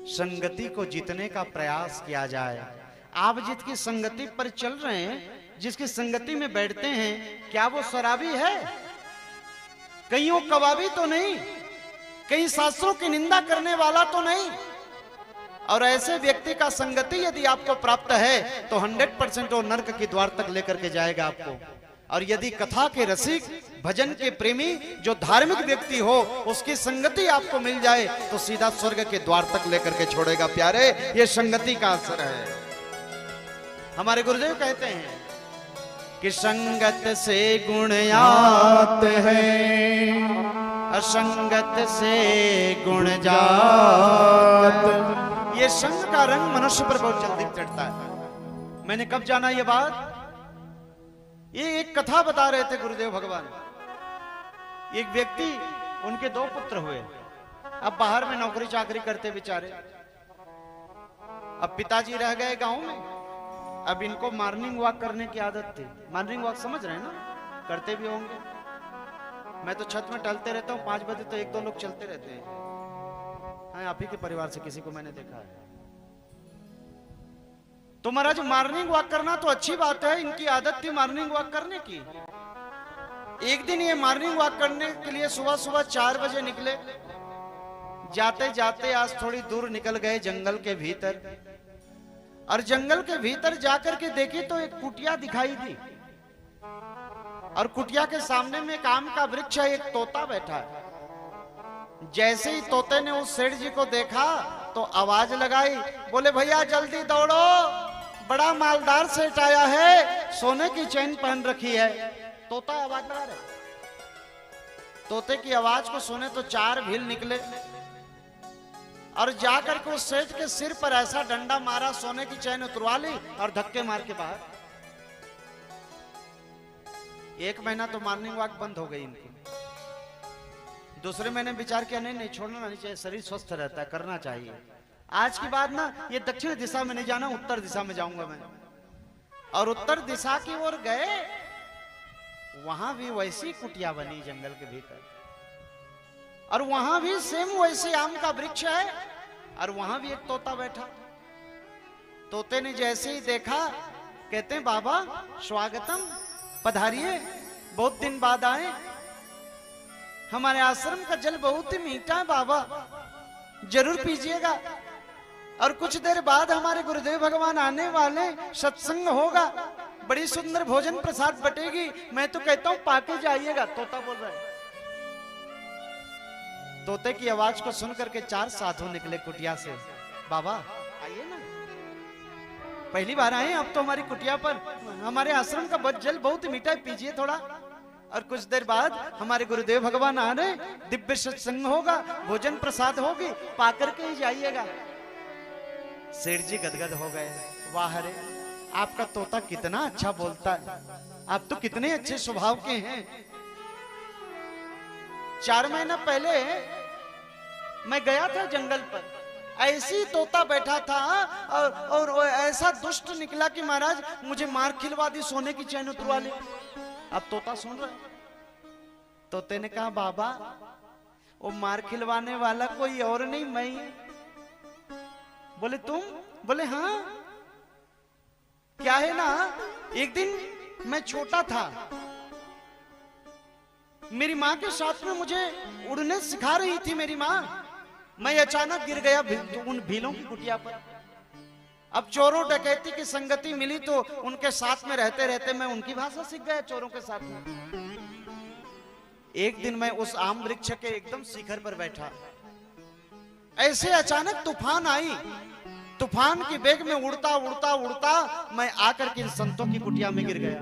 संगति को जीतने का प्रयास किया जाए। आप जिसकी संगति पर चल रहे हैं, जिसकी संगति में बैठते हैं, क्या वो शराबी है? कहीं वो कबाबी तो नहीं, कहीं शास्त्रों की निंदा करने वाला तो नहीं। और ऐसे व्यक्ति का संगति यदि आपको प्राप्त है तो 100% वो नरक के द्वार तक लेकर के जाएगा आपको। और यदि कथा के रसिक, भजन के प्रेमी, जो धार्मिक व्यक्ति हो, उसकी संगति आपको मिल जाए तो सीधा स्वर्ग के द्वार तक लेकर के छोड़ेगा। प्यारे, ये संगति का असर है। हमारे गुरुदेव कहते हैं कि संगत से गुण आते हैं, असंगत से गुण जात। ये संग का रंग मनुष्य पर बहुत जल्दी चढ़ता है। मैंने कब जाना ये बात? ये एक कथा बता रहे थे गुरुदेव भगवान। एक व्यक्ति, उनके 2 पुत्र हुए। अब बाहर में नौकरी चाकरी करते बेचारे। अब पिताजी रह गए गांव में। अब इनको मॉर्निंग वॉक करने की आदत थी। मॉर्निंग वॉक समझ रहे हैं ना? करते भी होंगे। मैं तो छत में टहलते रहता हूँ, 5 बजे तो 1-2 लोग चलते रहते हैं। हाँ, आप ही के परिवार से किसी को मैंने देखा है। तो महाराज, मॉर्निंग वॉक करना तो अच्छी बात है। इनकी आदत थी मॉर्निंग वॉक करने की। एक दिन ये मॉर्निंग वॉक करने के लिए सुबह सुबह 4 बजे निकले। जाते जाते आज थोड़ी दूर निकल गए जंगल के भीतर। और जंगल के भीतर जाकर के देखी तो एक कुटिया दिखाई दी। और कुटिया के सामने में एक आम का वृक्ष है, एक तोता बैठा है। जैसे ही तोते ने उस सेठ जी को देखा तो आवाज लगाई, बोले भैया जल्दी दौड़ो, बड़ा मालदार सेठ आया है, सोने की चेन पहन रखी है। तोता आवाज लगा रहा है। तोते की आवाज को सुने तो 4 भील निकले और जाकर के उस सेठ के सिर पर ऐसा डंडा मारा, सोने की चैन उतरवा ली और धक्के मार के बाहर। 1 महीना तो मॉर्निंग वॉक बंद हो गई इनकी। दूसरे महीने विचार किया, नहीं छोड़ना नहीं चाहिए, शरीर स्वस्थ रहता है, करना चाहिए। आज की बात ना, ये दक्षिण दिशा में नहीं जाना, उत्तर दिशा में जाऊंगा मैं। और उत्तर दिशा की ओर गए। वहां भी वैसी कुटिया बनी जंगल के भीतर। और वहां भी सेम वैसे आम का वृक्ष है। और वहां भी एक तोता बैठा। तोते ने जैसे ही देखा, कहते हैं बाबा स्वागतम, पधारिए, बहुत दिन बाद आए। हमारे आश्रम का जल बहुत ही मीठा है बाबा, जरूर पीजिएगा। और कुछ देर बाद हमारे गुरुदेव भगवान आने वाले, सत्संग होगा, बड़ी सुंदर भोजन प्रसाद बटेगी। मैं तो कहता हूं पाके जाइएगा। तोता बोल रहा है। तोते की आवाज को सुनकर के 4 साधु निकले कुटिया से। बाबा आइए ना, पहली बार आए आप तो हमारी कुटिया पर। हमारे आश्रम का जल बहुत मीठा है, पीजिए थोड़ा। और कुछ देर बाद हमारे गुरुदेव भगवान आ रहे, दिव्य सत्संग होगा, भोजन प्रसाद होगी, पाकर के ही जाइएगा। सेठ जी गदगद हो गए। वाह रे, आपका तोता कितना अच्छा बोलता है, आप तो कितने अच्छे स्वभाव के हैं। 4 महीना पहले मैं गया था जंगल पर, ऐसी तोता बैठा था और ऐसा दुष्ट निकला कि महाराज मुझे मार खिलवा दी, सोने की चैन उतरवा ली। अब तोता सुन रहा है। तोते ने कहा बाबा, वो मार खिलवाने वाला कोई और नहीं, मैं। बोले तुम? बोले हाँ। क्या है ना, एक दिन मैं छोटा था, मेरी माँ के साथ में मुझे उड़ने सिखा रही थी मेरी माँ। मैं अचानक गिर गया उन भीलों की कुटिया पर। अब चोरों डकैती की संगति मिली तो उनके साथ में रहते रहते मैं उनकी भाषा सीख गया, चोरों के साथ में। एक दिन मैं उस आम वृक्ष के एकदम शिखर पर बैठा, ऐसे अचानक तूफान आई। तूफान की वेग में उड़ता उड़ता उड़ता मैं आकर के इन संतों की कुटिया में गिर गया।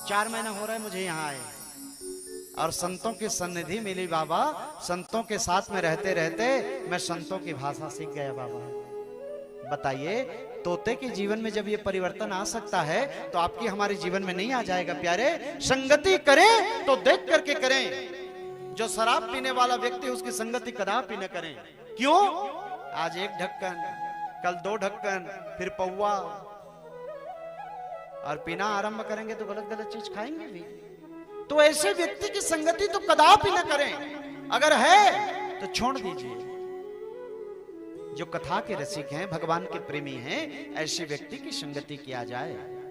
4 महीना हो रहा है मुझे यहाँ आए और संतों की सन्निधि मिली बाबा। संतों के साथ में रहते रहते मैं संतों की भाषा सीख गया बाबा। बताइए, तोते के जीवन में जब ये परिवर्तन आ सकता है तो आपकी हमारे जीवन में नहीं आ जाएगा? प्यारे, संगति करें तो देख करके करें। जो शराब पीने वाला व्यक्ति, उसकी संगति कदापि न करें। क्यों? आज 1 ढक्कन, कल 2 ढक्कन, फिर पौवा, और पीना आरंभ करेंगे तो गलत गलत चीज खाएंगे भी। तो ऐसे व्यक्ति की संगति तो कदापि न करें। अगर है तो छोड़ दीजिए। जो कथा के रसिक हैं, भगवान के प्रेमी हैं, ऐसे व्यक्ति की संगति किया जाए।